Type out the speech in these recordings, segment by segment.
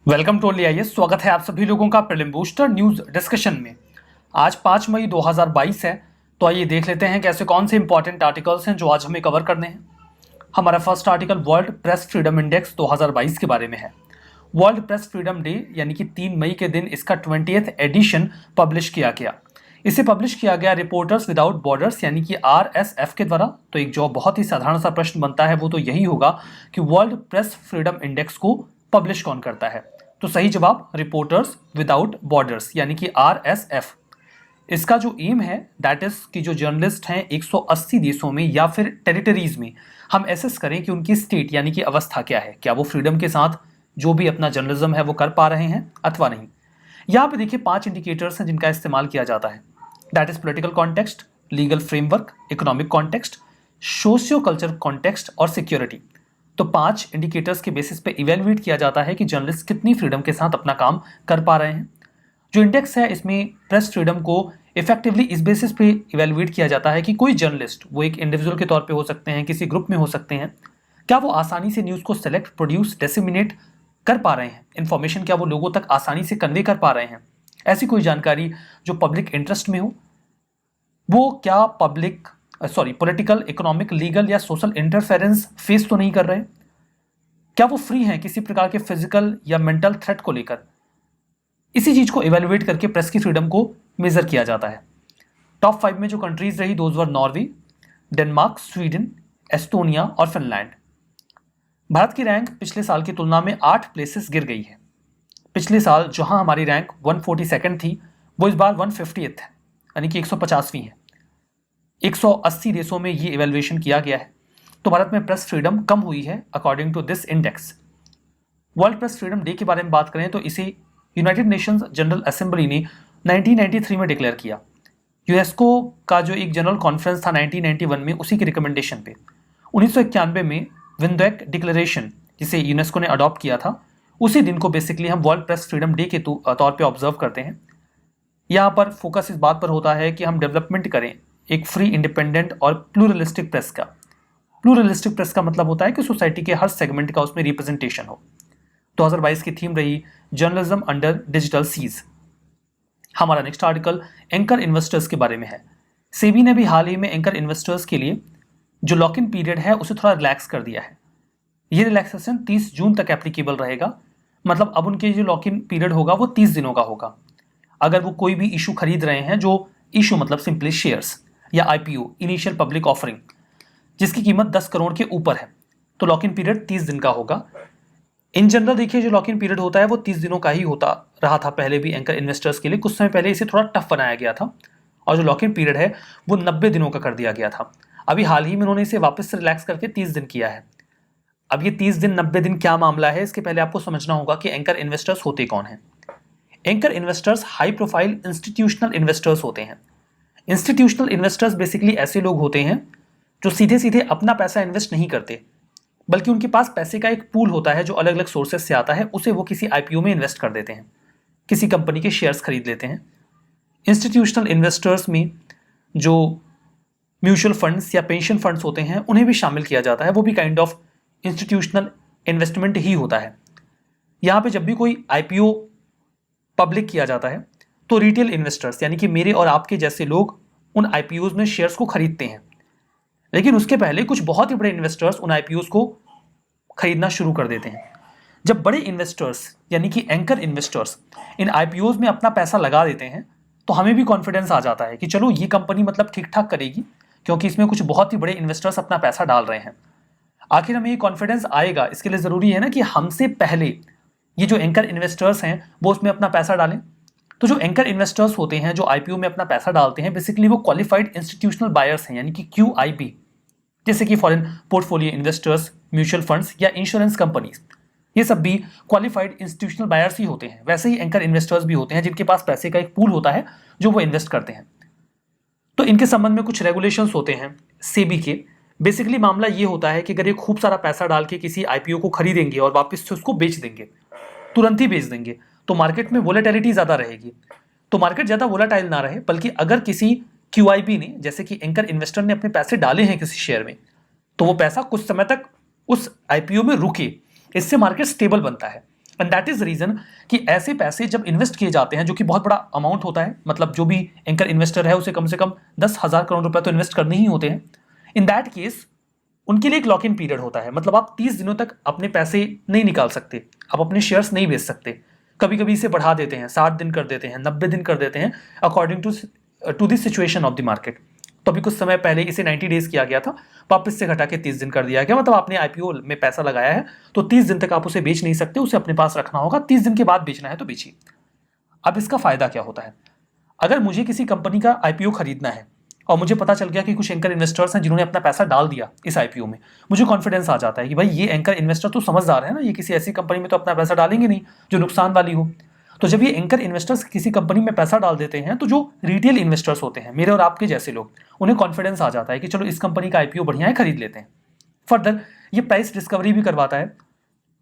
Welcome to only IAS. स्वागत है आप सभी लोगों का प्रीलिम बूस्टर न्यूज डिस्कशन में। आज 5 मई 2022 है, तो आइए देख लेते हैं कैसे कौन से इंपॉर्टेंट आर्टिकल्स हैं जो आज हमें कवर करने हैं। हमारा first article world press freedom index 2022 के बारे में है। वर्ल्ड प्रेस फ्रीडम डे यानी कि 3 मई के दिन इसका 20th एडिशन पब्लिश किया गया। इसे पब्लिश किया गया रिपोर्टर्स विदाउट बॉर्डर्स यानी कि RSF के द्वारा। तो एक जो बहुत ही साधारण सा प्रश्न बनता है वो तो यही होगा कि वर्ल्ड प्रेस फ्रीडम इंडेक्स को पब्लिश कौन करता है। तो सही जवाब रिपोर्टर्स विदाउट बॉर्डर्स यानी कि RSF। इसका जो एम है दैट इज कि जो जर्नलिस्ट हैं 180 देशों में या फिर टेरिटरीज में हम एसेस करें कि उनकी स्टेट यानी कि अवस्था क्या है, क्या वो फ्रीडम के साथ जो भी अपना जर्नलिज्म है वो कर पा रहे हैं अथवा नहीं। यहाँ पे देखिए 5 इंडिकेटर्स हैं जिनका इस्तेमाल किया जाता है। That is political context, legal framework, economic context, socio culture context और सिक्योरिटी। तो 5 इंडिकेटर्स के बेसिस पे इवेलुएट किया जाता है कि जर्नलिस्ट कितनी फ्रीडम के साथ अपना काम कर पा रहे हैं। जो इंडेक्स है इसमें प्रेस फ्रीडम को इफेक्टिवली इस बेसिस पे इवेलुएट किया जाता है कि कोई जर्नलिस्ट, वो एक इंडिविजुअल के तौर पे हो सकते हैं, किसी ग्रुप में हो सकते हैं, क्या वो आसानी से न्यूज़ को सेलेक्ट, प्रोड्यूस, डिसेमिनेट कर पा रहे हैं, इन्फॉर्मेशन क्या वो लोगों तक आसानी से कन्वे कर पा रहे हैं, ऐसी कोई जानकारी जो पब्लिक इंटरेस्ट में हो, वो क्या पॉलिटिकल, इकोनॉमिक, लीगल या सोशल इंटरफेरेंस फेस तो नहीं कर रहे, क्या वो फ्री हैं किसी प्रकार के फिजिकल या मेंटल थ्रेट को लेकर। इसी चीज को इवेलुएट करके प्रेस की फ्रीडम को मेजर किया जाता है। टॉप 5 में जो कंट्रीज रही those were Norway, Denmark, Sweden, Estonia और फिनलैंड। भारत की रैंक पिछले साल की तुलना में 8 प्लेसेस गिर गई है। पिछले साल जहां हमारी रैंक 142nd थी वो इस बार 150th है, यानी कि 150वीं है। 180 देशों में ये इवेल्युएशन किया गया है। तो भारत में प्रेस फ्रीडम कम हुई है according to this index. World press freedom day के बारे में बात करें तो इसे यूनाइटेड नेशंस जनरल असेंबली ने 1993 में डिक्लेयर किया। यूनेस्को का जो एक जनरल कॉन्फ्रेंस था 1991 में, उसी की रिकमेंडेशन पे 1991 में विंडोक डिक्लेरेशन जिसे यूनेस्को ने अडॉप्ट किया था, उसी दिन को बेसिकली हम वर्ल्ड प्रेस फ्रीडम डे के तौर पे ऑब्जर्व करते हैं। यहाँ पर फोकस इस बात पर होता है कि हम डेवलपमेंट करें एक फ्री, इंडिपेंडेंट और प्लूरलिस्टिक प्रेस का। प्लूरलिस्टिक प्रेस का मतलब होता है कि सोसाइटी के हर सेगमेंट का उसमें रिप्रेजेंटेशन हो। 2022 की थीम रही जर्नलिज्म अंडर डिजिटल सीज। हमारा नेक्स्ट आर्टिकल एंकर इन्वेस्टर्स के बारे में है। सेबी ने भी हाल ही में एंकर इन्वेस्टर्स के लिए जो लॉक इन पीरियड है उसे थोड़ा रिलैक्स कर दिया है। ये रिलैक्सेशन 30 जून तक एप्लीकेबल रहेगा। मतलब अब उनके जो लॉक इन पीरियड होगा वो 30 दिनों का होगा। अगर वो कोई भी इशू खरीद रहे हैं, जो इशू मतलब सिंपली शेयर्स या IPO, इनिशियल पब्लिक ऑफरिंग, जिसकी कीमत 10 करोड़ के ऊपर है, तो लॉक इन पीरियड 30 दिन का होगा। इन जनरल देखिए जो लॉक इन पीरियड होता है वो 30 दिनों का ही होता रहा था पहले भी एंकर इन्वेस्टर्स के लिए। कुछ समय पहले इसे थोड़ा टफ बनाया गया था और जो लॉक इन पीरियड है वो 90 दिनों का कर दिया गया था। अभी हाल ही में उन्होंने इसे वापस से रिलैक्स करके 30 दिन किया है। अब ये 30 दिन 90 दिन क्या मामला है, इसके पहले आपको समझना होगा कि एंकर इन्वेस्टर्स होते कौन हैं। Anchor investors high profile institutional investors होते हैं। इंस्टीट्यूशनल इन्वेस्टर्स बेसिकली ऐसे लोग होते हैं जो सीधे सीधे अपना पैसा इन्वेस्ट नहीं करते, बल्कि उनके पास पैसे का एक पूल होता है जो अलग अलग सोर्सेज से आता है, उसे वो किसी IPO में इन्वेस्ट कर देते हैं, किसी कंपनी के शेयर्स खरीद लेते हैं। इंस्टीट्यूशनल इन्वेस्टर्स में जो म्यूचुअल फंड्स या पेंशन फंड्स होते हैं उन्हें भी शामिल किया जाता है, वो भी काइंड ऑफ इंस्टीट्यूशनल इन्वेस्टमेंट ही होता है। यहाँ पे जब भी कोई IPO पब्लिक किया जाता है तो रिटेल इन्वेस्टर्स यानी कि मेरे और आपके जैसे लोग उन IPOs में शेयर्स को खरीदते हैं, लेकिन उसके पहले कुछ बहुत ही बड़े इन्वेस्टर्स उन IPOs को खरीदना शुरू कर देते हैं। जब बड़े इन्वेस्टर्स यानी कि एंकर इन्वेस्टर्स इन IPOs में अपना पैसा लगा देते हैं तो हमें भी कॉन्फिडेंस आ जाता है कि चलो ये कंपनी मतलब ठीक ठाक करेगी, क्योंकि इसमें कुछ बहुत ही बड़े इन्वेस्टर्स अपना पैसा डाल रहे हैं। आखिर हमें ये कॉन्फिडेंस आएगा, इसके लिए जरूरी है ना कि हमसे पहले ये जो एंकर इन्वेस्टर्स हैं वो उसमें अपना पैसा डालें। तो जो एंकर इन्वेस्टर्स होते हैं जो IPO में अपना पैसा डालते हैं, बेसिकली वो क्वालिफाइड इंस्टीट्यूशनल बायर्स हैं यानी कि QIB, जैसे कि foreign portfolio investors, mutual funds या इंश्योरेंस कंपनीज, ये सब भी क्वालिफाइड इंस्टीट्यूशनल बायर्स ही होते हैं। वैसे ही एंकर इन्वेस्टर्स भी होते हैं जिनके पास पैसे का एक पूल होता है जो वो इन्वेस्ट करते हैं। तो इनके संबंध में कुछ रेगुलेशंस होते हैं सेबी के। बेसिकली मामला ये होता है कि अगर ये खूब सारा पैसा डाल के किसी IPO को खरीदेंगे और वापस से उसको बेच देंगे, तुरंत ही बेच देंगे, तो मार्केट में वोलेटिलिटी ज्यादा रहेगी। तो मार्केट ज्यादा वोलेटाइल ना रहे, बल्कि अगर किसी QIB ने, जैसे कि एंकर इन्वेस्टर ने अपने पैसे डाले हैं किसी शेयर में, तो वो पैसा कुछ समय तक उस IPO में रुके, इससे मार्केट स्टेबल बनता है। एंड दैट इज रीजन कि ऐसे पैसे जब इन्वेस्ट किए जाते हैं, जो कि बहुत बड़ा अमाउंट होता है, मतलब जो भी एंकर इन्वेस्टर है उसे कम से कम 10,000 करोड़ रुपए तो इन्वेस्ट करने ही होते हैं। इन दैट केस उनके लिए एक लॉक इन पीरियड होता है, मतलब आप 30 दिनों तक अपने पैसे नहीं निकाल सकते, आप अपने शेयर्स नहीं बेच सकते। कभी कभी इसे बढ़ा देते हैं, 60 दिन कर देते हैं, 90 दिन कर देते हैं, according to the situation of the market. तो अभी कुछ समय पहले इसे 90 डेज किया गया था, वापस से घटा के 30 दिन कर दिया गया। मतलब आपने आईपीओ में पैसा लगाया है तो 30 दिन तक आप उसे बेच नहीं सकते, उसे अपने पास रखना होगा, 30 दिन के बाद बेचना है तो बेचिए। अब इसका फायदा क्या होता है, अगर मुझे किसी कंपनी का आईपीओ खरीदना है और मुझे पता चल गया कि कुछ एंकर इन्वेस्टर्स हैं जिन्होंने अपना पैसा डाल दिया इस आईपीओ में, मुझे कॉन्फिडेंस आ जाता है कि भाई ये एंकर इन्वेस्टर तो समझदार है ना, ये किसी ऐसी कंपनी में तो अपना पैसा डालेंगे नहीं जो नुकसान वाली हो। तो जब ये एंकर इन्वेस्टर्स किसी कंपनी में पैसा डाल देते हैं तो जो रिटेल इन्वेस्टर्स होते हैं, मेरे और आपके जैसे लोग, उन्हें कॉन्फिडेंस आ जाता है कि चलो इस कंपनी का आईपीओ बढ़िया है, खरीद लेते हैं। फर्दर ये प्राइस डिस्कवरी भी करवाता है,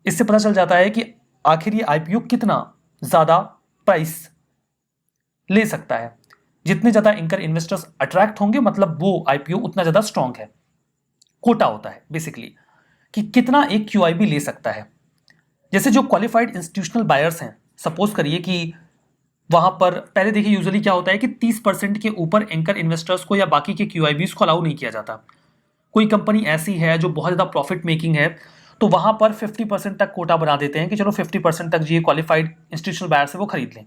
इससे पता चल जाता है कि आखिर ये आईपीओ कितना ज़्यादा प्राइस ले सकता है। जितने ज़्यादा एंकर इन्वेस्टर्स अट्रैक्ट होंगे, मतलब वो आईपीओ उतना ज़्यादा स्ट्रांग है। कोटा होता है बेसिकली कि कितना एक क्यूआईबी ले सकता है। जैसे जो क्वालिफाइड इंस्टीट्यूशनल बायर्स हैं, सपोज करिए कि वहां पर पहले देखिए यूजुअली क्या होता है कि 30% के ऊपर एंकर इन्वेस्टर्स को या बाकी के क्यूआईबीज को अलाउ नहीं किया जाता। कोई कंपनी ऐसी है जो बहुत ज़्यादा प्रॉफिट मेकिंग है तो वहां पर 50% तक कोटा बना देते हैं कि चलो 50% तक जो क्वालिफाइड इंस्टीट्यूशनल बायर्स है वो खरीद लें।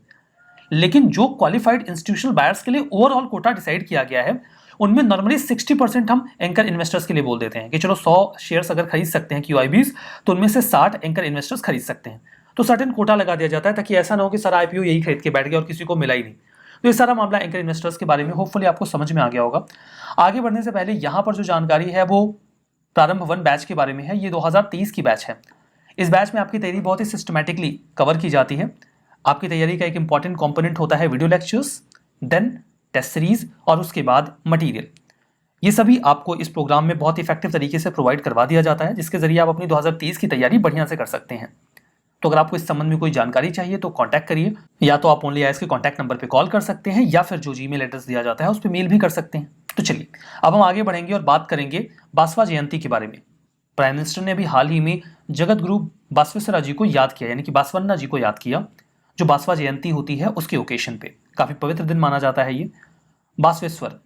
लेकिन जो क्वालिफाइड इंस्टीट्यूशनल बायर्स के लिए ओवरऑल कोटा डिसाइड किया गया है, उनमें नॉर्मली 60% हम एंकर इन्वेस्टर्स के लिए बोल देते हैं कि चलो 100 शेयर्स अगर खरीद सकते हैं क्यूआईबीज तो उनमें से 60 एंकर इन्वेस्टर्स खरीद सकते हैं। तो सर्टेन कोटा लगा दिया जाता है ताकि ऐसा ना हो कि सारा आईपीओ यही खरीद के बैठ गया और किसी को मिला ही नहीं। तो ये सारा मामला एंकर इन्वेस्टर्स के बारे में होपफुली आपको समझ में आ गया होगा। आगे बढ़ने से पहले यहाँ पर जो जानकारी है वो प्रारंभ 1 बैच के बारे में है। ये 2023 की बैच है। इस बैच में आपकी तैयारी बहुत ही सिस्टमैटिकली कवर की जाती है। आपकी तैयारी का एक इंपॉर्टेंट कंपोनेंट होता है video lectures, then test series और उसके बाद मटेरियल। ये सभी आपको इस प्रोग्राम में बहुत इफेक्टिव तरीके से प्रोवाइड करवा दिया जाता है, जिसके जरिए आप अपनी 2023 की तैयारी बढ़िया से कर सकते हैं। तो अगर आपको इस संबंध में कोई जानकारी चाहिए तो कांटेक्ट करिए, या तो आप ओनली आईएएस के कांटेक्ट नंबर पे कॉल कर सकते हैं या फिर जो जीमेल एड्रेस दिया जाता है उस पर मेल भी कर सकते हैं। तो चलिए अब हम आगे बढ़ेंगे और बात करेंगे बासवा जयंती के बारे में। प्राइम मिनिस्टर ने अभी हाल ही में जगत गुरु बासवेश्वरा जी को याद किया, यानी कि बासवन्ना जी को याद किया, जो बासवा जयंती होती है उसके ओकेशन पे। काफी पवित्र दिन माना जाता है ये। बासवेश्वर,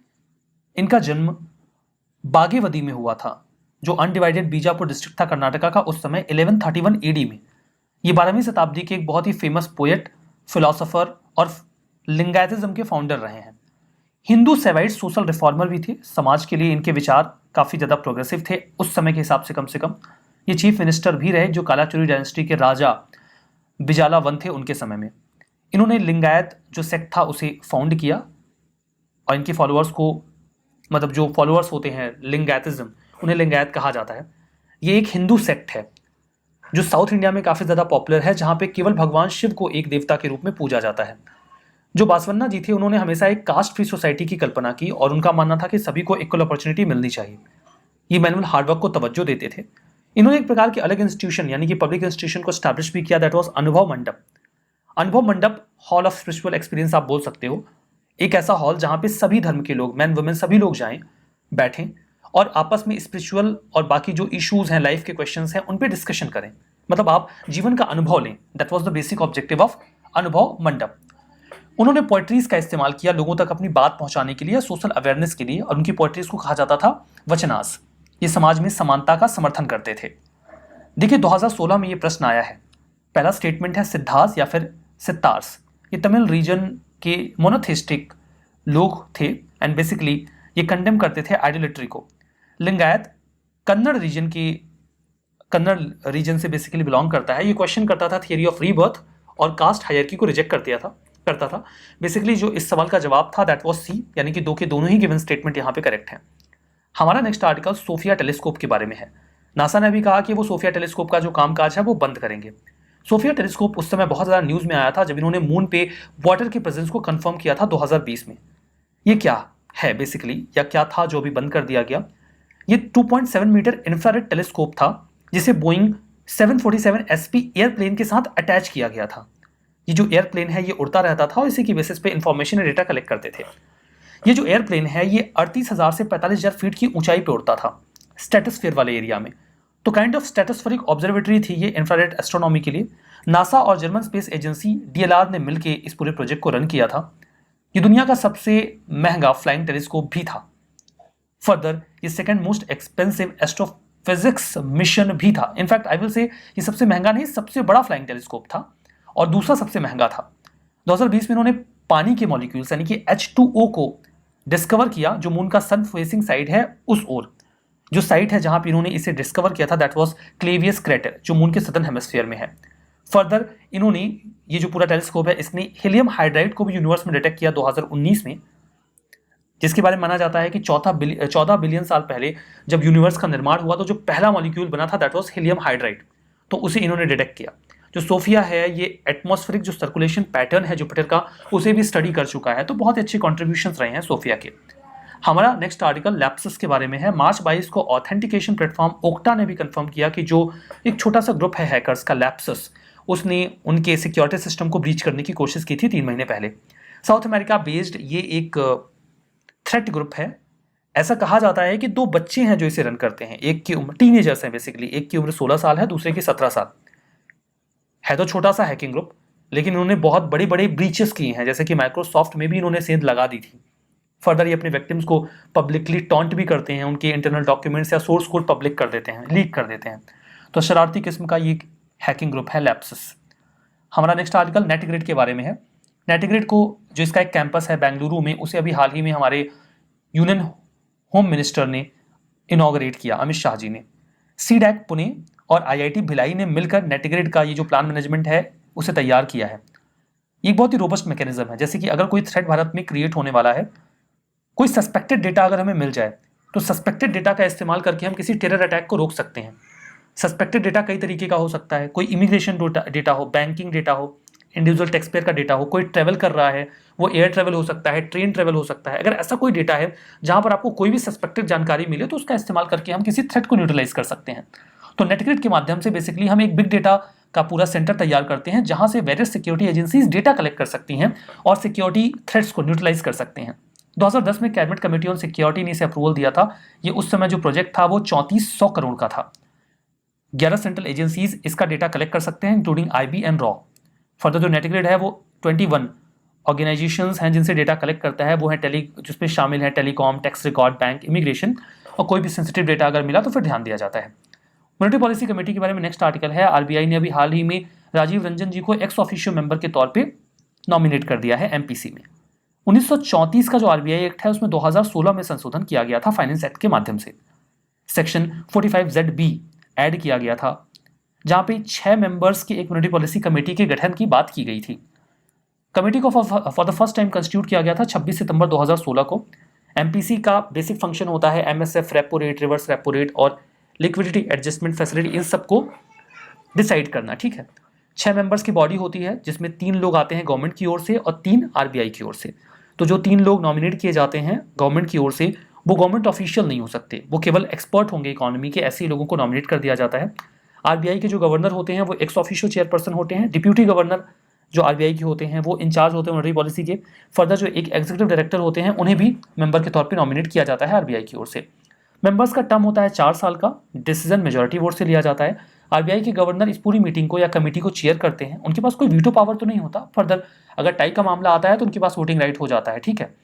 इनका जन्म बागेवदी में हुआ था, जो अनडिवाइडेड बीजापुर डिस्ट्रिक्ट था कर्नाटका का उस समय 1131 एडी में। ये 12वीं शताब्दी के एक बहुत ही फेमस पोएट, फिलोसोफर और लिंगायतिज्म के फाउंडर रहे हैं। हिंदू सेवाइट सोशल रिफॉर्मर भी थे। समाज के लिए इनके विचार काफ़ी ज़्यादा प्रोग्रेसिव थे उस समय के हिसाब से। कम से कम ये चीफ मिनिस्टर भी रहे जो कालाचुरी डायनेस्टी के राजा बिजाला वन थे उनके समय में। इन्होंने लिंगायत जो सेक्ट था उसे फाउंड किया और इनके फॉलोअर्स को, मतलब जो फॉलोअर्स होते हैं लिंगायतिज्म, उन्हें लिंगायत कहा जाता है। ये एक हिंदू सेक्ट है जो साउथ इंडिया में काफ़ी ज़्यादा पॉपुलर है, जहाँ पे केवल भगवान शिव को एक देवता के रूप में पूजा जाता है। जो बासवन्ना जी थे उन्होंने हमेशा एक कास्ट फ्री सोसाइटी की कल्पना की और उनका मानना था कि सभी को इक्वल अपॉर्चुनिटी मिलनी चाहिए। ये मैनुअल हार्डवर्क को तवज्जो देते थे। इन्होंने एक प्रकार की अलग इंस्टीट्यूशन यानी कि पब्लिक इंस्टीट्यूशन को स्टैब्लिश भी किया, दैट वाज अनुभव मंडप। अनुभव मंडप हॉल ऑफ स्पिरिचुअल एक्सपीरियंस आप बोल सकते हो। एक ऐसा हॉल जहाँ पे सभी धर्म के लोग, मैन वुमेन सभी लोग जाएं, बैठें और आपस में स्पिरिचुअल और बाकी जो इश्यूज हैं, लाइफ के क्वेश्चंस हैं, उन पे डिस्कशन करें। मतलब आप जीवन का अनुभव लें। That was the basic objective of अनुभव मंडप। उन्होंने पोएट्रीज का इस्तेमाल किया लोगों तक अपनी बात पहुंचाने के लिए, सोशल अवेयरनेस के लिए, और उनकी पोएट्रीज को कहा जाता था वचनास। ये समाज में समानता का समर्थन करते थे। देखिए 2016 में ये प्रश्न आया है। पहला स्टेटमेंट है सिद्धास या फिर सितार्स। ये तमिल रीजन के मोनोथेइस्टिक लोग थे एंड बेसिकली ये कंडेम करते थे आइडोलेट्री को। लिंगायत कन्नड़ रीजन से बेसिकली बिलोंग करता है। ये क्वेश्चन करता था थियरी ऑफ रीबर्थ और कास्ट हायरार्की को रिजेक्ट करता था। बेसिकली जो इस सवाल का जवाब था दैट वाज सी, यानी कि दो के दोनों ही गिवन स्टेटमेंट यहाँ पे करेक्ट हैं। हमारा नेक्स्ट आर्टिकल सोफिया टेलीस्कोप के बारे में है। नासा ने भी कहा कि वो सोफिया टेलीस्कोप का जो कामकाज है वो बंद करेंगे। सोफिया टेलीस्कोप उस समय बहुत ज़्यादा न्यूज़ में आया था जब इन्होंने मून पे वाटर के प्रेजेंस को कंफर्म किया था 2020 में। ये क्या है बेसिकली, या क्या था जो अभी बंद कर दिया गया? ये 2.7 मीटर इंफ्रारेड टेलीस्कोप था जिसे बोइंग 747 SP एयरप्लेन के साथ अटैच किया गया था। ये जो एयरप्लेन है ये उड़ता रहता था और इसी की बेसिस पे इंफॉर्मेशन और डेटा कलेक्ट करते थे। ये जो एयरप्लेन है ये 38,000 से 45,000 फीट की ऊंचाई पे उड़ता था, स्ट्रेटोस्फीयर वाले एरिया में। तो काइंड ऑफ स्ट्रेटोस्फेरिक ऑब्जर्वेटरी थी ये इंफ्रारेड एस्ट्रोनॉमी के लिए। नासा और जर्मन स्पेस एजेंसी DLR ने मिलकर इस पूरे प्रोजेक्ट को रन किया था। ये दुनिया का सबसे महंगा फ्लाइंग टेलीस्कोप भी था। फर्दर ये second most expensive astrophysics mission भी था। इनफैक्ट आई विल से ये सबसे महंगा नहीं, सबसे बड़ा फ्लाइंग टेलीस्कोप था और दूसरा सबसे महंगा था। 2020 में इन्होंने पानी के मॉलिक्यूल्स यानी कि H2O को डिस्कवर किया, जो मून का सन फेसिंग साइड है उस ओर। जो साइट है जहां पे इन्होंने इसे डिस्कवर किया था दैट वाज क्लेवियस क्रेटर, जो मून के सदर्न हेमिस्फीयर में है। फर्दर इन्होंने ये जो पूरा टेलीस्कोप है इसने हीलियम हाइड्राइड को भी यूनिवर्स में डिटेक्ट किया 2019 में, जिसके बारे में माना जाता है कि 14 बिलियन साल पहले जब यूनिवर्स का निर्माण हुआ तो जो पहला मॉलिक्यूल बना था दैट वाज हीलियम हाइड्राइड, तो उसे इन्होंने डिटेक्ट किया। जो सोफिया है ये एटमॉस्फेरिक जो सर्कुलेशन पैटर्न है जुपिटर का उसे भी स्टडी कर चुका है, तो बहुत अच्छे कॉन्ट्रीब्यूशंस रहे हैं सोफिया के। हमारा नेक्स्ट आर्टिकल लैप्सस के बारे में है। मार्च 22 को ऑथेंटिकेशन प्लेटफॉर्म ओक्टा ने भी कंफर्म किया कि जो एक छोटा सा ग्रुप है हैकर्स का लैप्सस, उसने उनके सिक्योरिटी सिस्टम को ब्रीच करने की कोशिश की थी 3 महीने पहले। साउथ अमेरिका बेस्ड ये एक थ्रेट ग्रुप है। ऐसा कहा जाता है कि 2 बच्चे हैं जो इसे रन करते हैं, एक की उम्र टीनेजर्स हैं बेसिकली, एक की उम्र 16 साल है, दूसरे की 17 साल है। तो छोटा सा हैकिंग ग्रुप, लेकिन इन्होंने बहुत बड़े बड़े ब्रीचेस किए हैं, जैसे कि माइक्रोसॉफ्ट में भी इन्होंने सेंध लगा दी थी। फर्दर ये अपने विक्टिम्स को पब्लिकली टॉन्ट भी करते हैं, उनके इंटरनल डॉक्यूमेंट्स या सोर्स कोड पब्लिक कर देते हैं, लीक कर देते हैं। तो शरारती किस्म का ये हैकिंग ग्रुप है लैप्सस। हमारा नेक्स्ट आर्टिकल नेटग्रिड के बारे में है। नेटग्रिड को जो इसका एक कैंपस है बेंगलुरु में, उसे अभी हाल ही में हमारे यूनियन होम मिनिस्टर ने इनॉग्रेट किया, अमित शाह जी ने। सीडैक पुणे और IIT भिलाई ने मिलकर नेटग्रिड का ये जो प्लान मैनेजमेंट है उसे तैयार किया है। ये एक बहुत ही रोबस्ट मैकेनिज्म है, जैसे कि अगर कोई थ्रेट भारत में क्रिएट होने वाला है, कोई सस्पेक्टेड डेटा अगर हमें मिल जाए तो सस्पेक्टेड डेटा का इस्तेमाल करके हम किसी टेरर अटैक को रोक सकते हैं। सस्पेक्टेड डेटा कई तरीके का हो सकता है, कोई इमिग्रेशन डेटा हो, बैंकिंग डेटा हो, इंडिविजुअल टैक्स पेयर का डेटा हो, कोई ट्रैवल कर रहा है वो एयर ट्रैवल हो सकता है, ट्रेन ट्रैवल हो सकता है। अगर ऐसा कोई डेटा है जहां पर आपको कोई भी सस्पेक्टेड जानकारी मिले तो उसका इस्तेमाल करके हम किसी थ्रेट को न्यूट्रलाइज कर सकते हैं। तो नेटग्रिड के माध्यम से बेसिकली हम एक बिग डेटा का पूरा सेंटर तैयार करते हैं जहां से various security agencies data collect कर सकती हैं और सिक्योरिटी थ्रेट्स को न्यूट्रलाइज कर सकते हैं। 2010 में कैबिनेट कमेटी ऑन सिक्योरिटी ने इसे अप्रूवल दिया था। ये उस समय जो प्रोजेक्ट था वो 3400 करोड़ का था। 11 सेंट्रल एजेंसीज इसका डेटा कलेक्ट कर सकते हैं including IB and raw. Further जो नेटग्रिड है वो 21 ऑर्गेनाइजेशंस हैं जिनसे डेटा कलेक्ट करता है, वो है जिसमें शामिल है telecom, tax record, bank, immigration, और कोई भी सेंसिटिव डेटा अगर मिला तो फिर ध्यान दिया जाता है। मॉनेटरी पॉलिसी कमेटी के बारे में नेक्स्ट आर्टिकल है। RBI ने अभी हाल ही में राजीव रंजन जी को एक्स ऑफिशियो मेंबर के तौर पे नॉमिनेट कर दिया है MPC में। 1934 का जो RBI एक्ट है उसमें 2016 में संशोधन किया गया था फाइनेंस एक्ट के माध्यम से। सेक्शन 45ZB ऐड किया गया था जहां पे 6 मेंबर्स के एक मॉनेटरी पॉलिसी कमेटी के गठन की बात की गई थी। कमेटी को for the first time constitute किया गया था 26 सितंबर 2016 को। MPC का बेसिक फंक्शन होता है MSF, repo rate, reverse repo rate और लिक्विडिटी एडजस्टमेंट फैसिलिटी, इन सबको डिसाइड करना। ठीक है, 6 मेंबर्स की बॉडी होती है जिसमें 3 लोग आते हैं गवर्नमेंट की ओर से और 3 RBI की ओर से। तो जो 3 लोग नॉमिनेट किए जाते हैं गवर्नमेंट की ओर से वो गवर्नमेंट ऑफिशियल नहीं हो सकते, वो केवल एक्सपर्ट होंगे इकोनॉमी के, ऐसे लोगों को नॉमिनेट कर दिया जाता है। RBI के जो गवर्नर होते हैं वो एक्स ऑफिशियो चेयरपर्सन होते हैं। डिप्यूटी गवर्नर जो RBI के होते हैं वो इंचार्ज होते हैं मॉनेटरी पॉलिसी के। फर्दर जो एक एग्जीक्यूटिव डायरेक्टर होते हैं उन्हें भी मेंबर के तौर पे नॉमिनेट किया जाता है RBI की ओर से। मेंबर्स का टर्म होता है 4 साल का, डिसीजन मेजॉरिटी वोट से लिया जाता है। RBI के गवर्नर इस पूरी मीटिंग को या कमेटी को चेयर करते हैं, उनके पास कोई वीटो पावर तो नहीं होता। फर्दर अगर टाई का मामला आता है तो उनके पास वोटिंग राइट हो जाता है। ठीक है,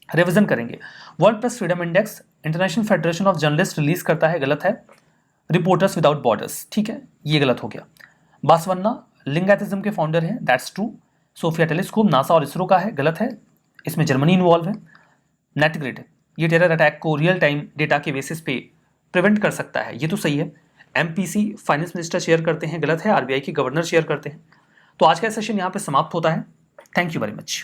रिवीजन करेंगे। World press freedom index international federation of journalist release करता है, गलत है। रिपोर्टर्स विदाउट बॉर्डर्स, ठीक है, ये गलत हो गया। बासवन्ना लिंगायतिज्म के फाउंडर हैं, that's true. Sofia telescope NASA और इसरो का है, गलत है, इसमें जर्मनी इन्वॉल्व है। नेटग्रिड ये टेरर अटैक को रियल टाइम डेटा के बेसिस पे प्रिवेंट कर सकता है, ये तो सही है। MPC फाइनेंस मिनिस्टर शेयर करते हैं, गलत है, RBI के गवर्नर शेयर करते हैं। तो आज का सेशन यहाँ पे समाप्त होता है। Thank you very much.